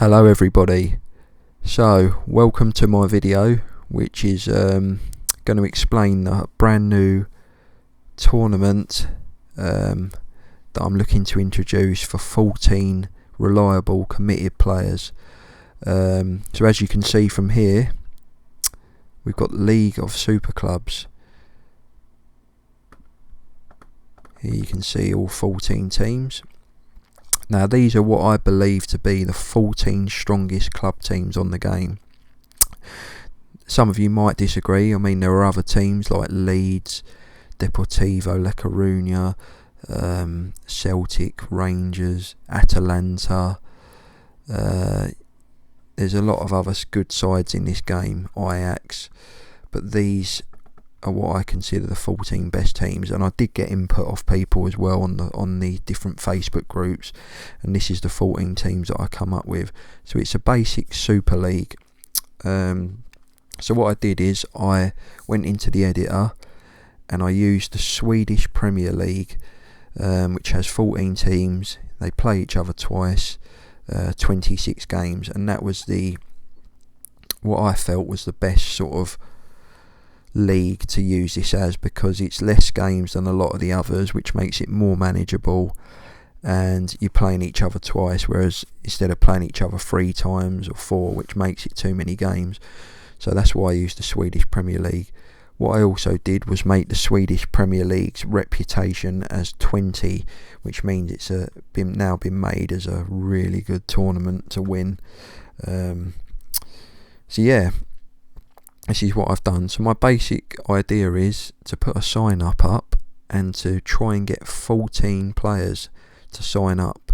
Hello everybody. So welcome to my video, which is going to explain a brand new tournament that I'm looking to introduce for 14 reliable committed players. So as you can see from here, we've got the League of Super Clubs. Here you can see all 14 teams. Now these are what I believe to be the 14 strongest club teams on the game. Some of you might disagree. I mean, there are other teams like Leeds, Deportivo La Coruña, Celtic, Rangers, Atalanta. There's a lot of other good sides in this game, Ajax, but these are what I consider the 14 best teams, and I did get input off people as well on the different Facebook groups, and this is the 14 teams that I come up with. So it's a basic Super League. So what I did is I went into the editor and I used the Swedish Premier League, which has 14 teams. They play each other twice, 26 games, and that was what I felt was the best sort of league to use this as, because it's less games than a lot of the others, which makes it more manageable, and you're playing each other twice, whereas instead of playing each other 3 times or 4, which makes it too many games. So that's why I used the Swedish Premier League. What I also did was make the Swedish Premier League's reputation as 20, which means it's now been made as a really good tournament to win. So yeah, this is what I've done. So my basic idea is to put a sign up and to try and get 14 players to sign up.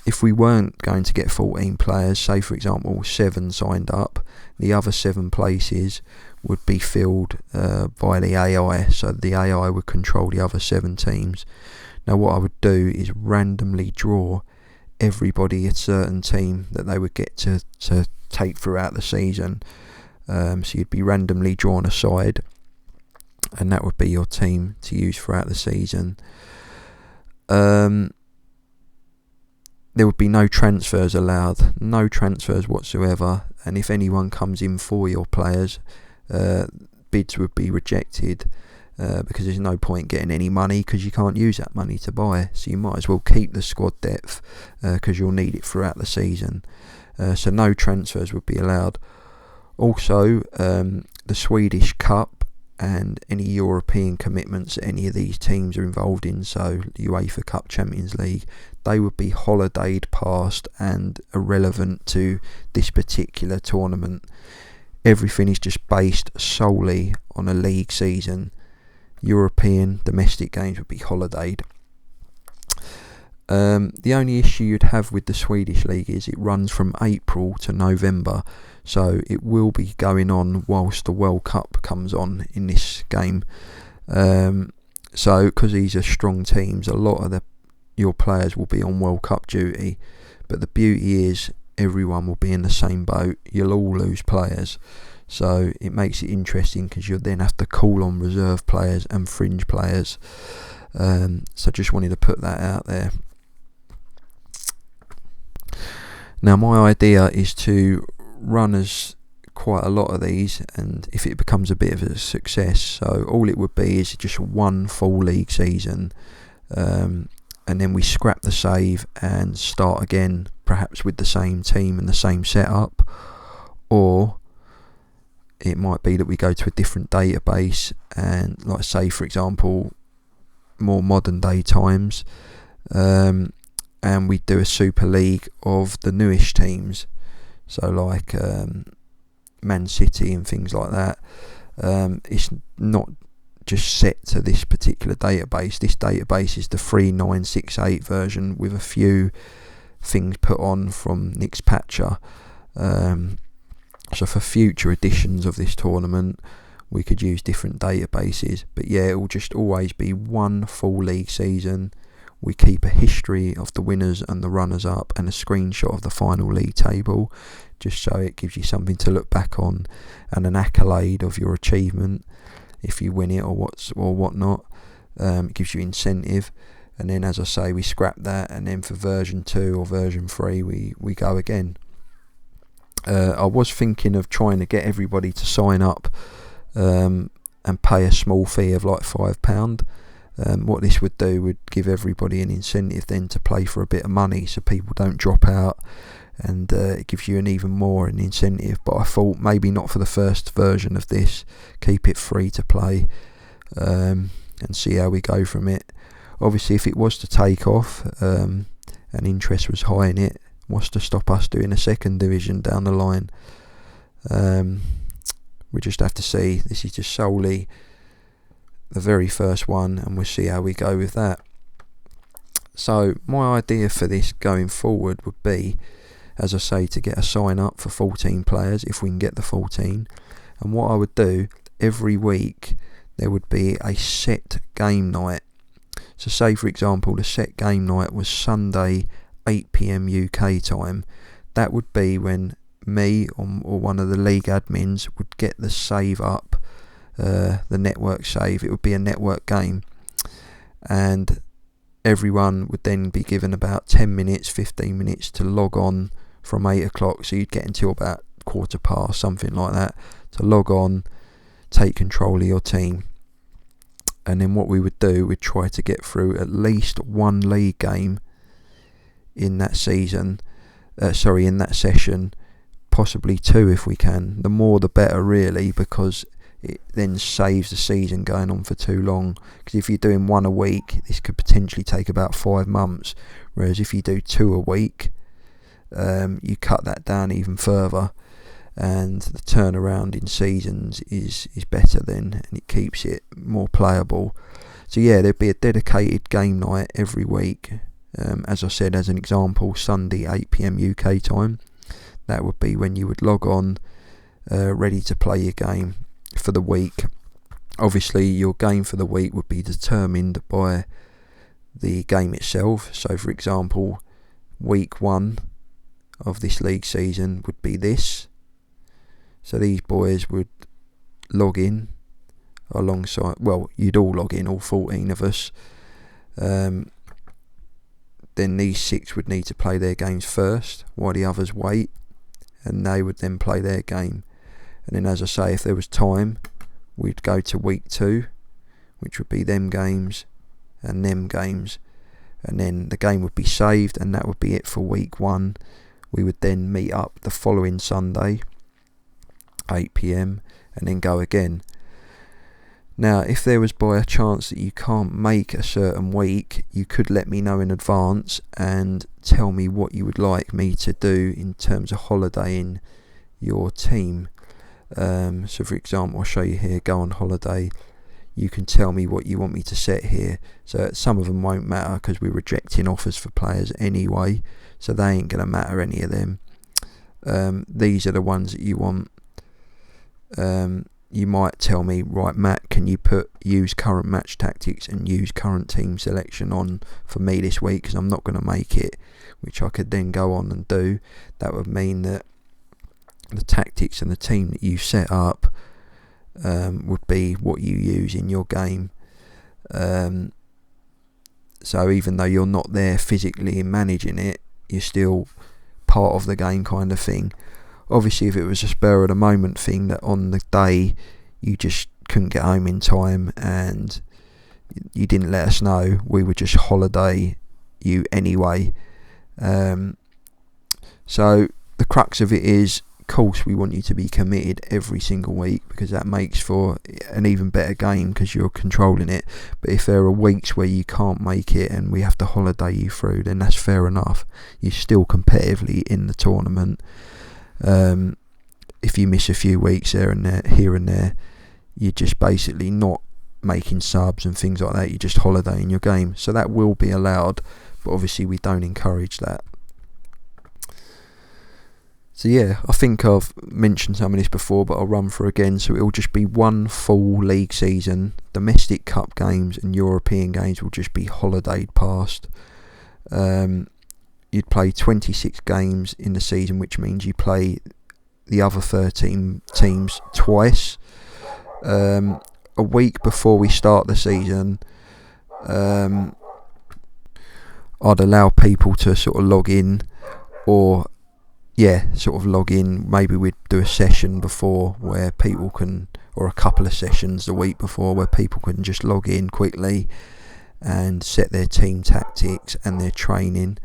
If we weren't going to get 14 players, say for example 7 signed up, the other 7 places would be filled by the AI, so the AI would control the other 7 teams. Now what I would do is randomly draw everybody a certain team that they would get to take throughout the season. So you'd be randomly drawn aside, and that would be your team to use throughout the season. There would be no transfers allowed, no transfers whatsoever, and if anyone comes in for your players, bids would be rejected, because there's no point getting any money because you can't use that money to buy. So you might as well keep the squad depth because you'll need it throughout the season. So no transfers would be allowed. Also, the Swedish Cup and any European commitments that any of these teams are involved in, so the UEFA Cup, Champions League, they would be holidayed past and irrelevant to this particular tournament. Everything is just based solely on a league season. European domestic games would be holidayed. The only issue you'd have with the Swedish League is it runs from April to November, so it will be going on whilst the World Cup comes on in this game. So because these are strong teams, a lot of your players will be on World Cup duty, but the beauty is everyone will be in the same boat. You'll all lose players, so it makes it interesting because you'll then have to call on reserve players and fringe players. So just wanted to put that out there. Now my idea is to run as quite a lot of these, and if it becomes a bit of a success, so all it would be is just one full league season, and then we scrap the save and start again, perhaps with the same team and the same setup, or it might be that we go to a different database and, like say for example more modern day times, and we do a Super League of the newish teams, so like Man City and things like that. It's not just set to this particular database. This database is the 3968 version with a few things put on from Nick's Patcher. So for future editions of this tournament we could use different databases, but yeah, it will just always be one full league season. We keep a history of the winners and the runners up and a screenshot of the final league table, just so it gives you something to look back on and an accolade of your achievement if you win it or whatnot. It gives you incentive. and then, as I say, we scrap that, and then for version 2 or version 3 we go again. I was thinking of trying to get everybody to sign up and pay a small fee of like £5. What this would do would give everybody an incentive then to play for a bit of money, so people don't drop out, and it gives you an even more an incentive. But I thought maybe not for the first version of this, keep it free to play, and see how we go from it. Obviously, if it was to take off and interest was high in it, what's to stop us doing a second division down the line? We just have to see. This is just solely the very first one, and we'll see how we go with that. So my idea for this going forward would be, as I say, to get a sign up for 14 players if we can get the 14. And what I would do, every week there would be a set game night. So say for example the set game night was Sunday 8 PM UK time. That would be when me or one of the league admins would get the save up, the network save. It would be a network game, and everyone would then be given about 10 minutes, 15 minutes to log on from 8 o'clock, so you'd get until about 1:15, something like that, to log on, take control of your team. And then what we would do, we'd try to get through at least one league game in that season, in that session, possibly 2 if we can. The more the better really, because it then saves the season going on for too long. Because if you're doing 1 a week, this could potentially take about 5 months, whereas if you do 2 a week, you cut that down even further, and the turnaround in seasons is better then, and it keeps it more playable. So yeah, there'd be a dedicated game night every week. As I said, as an example, Sunday 8 PM UK time. That would be when you would log on, ready to play your game for the week. Obviously your game for the week would be determined by the game itself. So for example, week 1 of this league season would be this. So these boys would log in alongside, well, you'd all log in, all 14 of us. Then these 6 would need to play their games first while the others wait, and they would then play their game. And then, as I say, if there was time, we'd go to week 2, which would be them games and them games, and then the game would be saved, and that would be it for week 1. We would then meet up the following Sunday 8 PM and then go again. Now, if there was by a chance that you can't make a certain week, you could let me know in advance and tell me what you would like me to do in terms of holidaying your team. So for example, I'll show you here, go on holiday. You can tell me what you want me to set here. So some of them won't matter because we're rejecting offers for players anyway, so they ain't going to matter, any of them. These are the ones that you want. You might tell me, right Matt, can you use current match tactics and use current team selection on for me this week, because I'm not going to make it, which I could then go on and do. That would mean that the tactics and the team that you set up would be what you use in your game. So even though you're not there physically managing it, you're still part of the game, kind of thing. Obviously, if it was a spur of the moment thing that on the day you just couldn't get home in time and you didn't let us know, we would just holiday you anyway. So the crux of it is, of course, we want you to be committed every single week, because that makes for an even better game because you're controlling it. But if there are weeks where you can't make it and we have to holiday you through, then that's fair enough. You're still competitively in the tournament. If you miss a few weeks here and there, you're just basically not making subs and things like that. You're just holidaying your game. So that will be allowed, but obviously we don't encourage that. So yeah, I think I've mentioned some of this before, but I'll run through again. So it'll just be one full league season. Domestic cup games and European games will just be holidayed past. You'd play 26 games in the season, which means you play the other 13 teams twice. A week before we start the season, I'd allow people to sort of log in, or log in. Maybe we'd do a session before where people can, or a couple of sessions the week before where people can just log in quickly and set their team tactics and their training.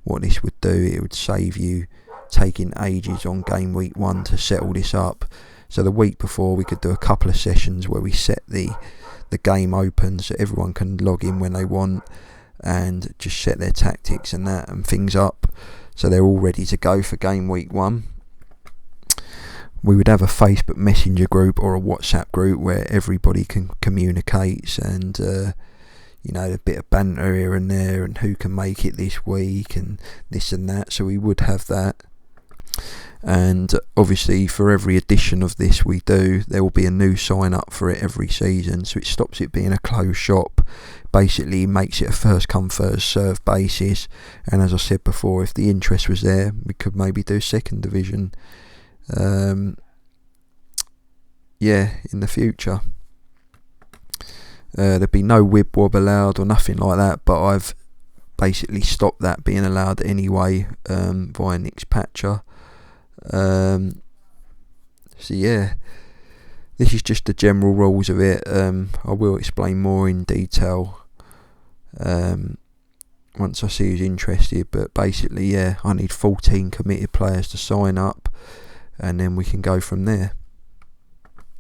What this would do, it would save you taking ages on game week 1 to set all this up. So the week before we could do a couple of sessions where we set the game open so everyone can log in when they want and just set their tactics and that and things up so they're all ready to go for game week 1. We would have a Facebook Messenger group or a WhatsApp group where everybody can communicate, and a bit of banter here and there, and who can make it this week and this and that. So we would have that. And obviously for every edition of this we do, there will be a new sign up for it every season, so it stops it being a closed shop. Basically makes it a first come first served basis, and as I said before, if the interest was there, we could maybe do second division in the future. There'd be no wib wob allowed or nothing like that, but I've basically stopped that being allowed anyway via Nick's Patcher. This is just the general rules of it. I will explain more in detail once I see who's interested, but basically I need 14 committed players to sign up, and then we can go from there.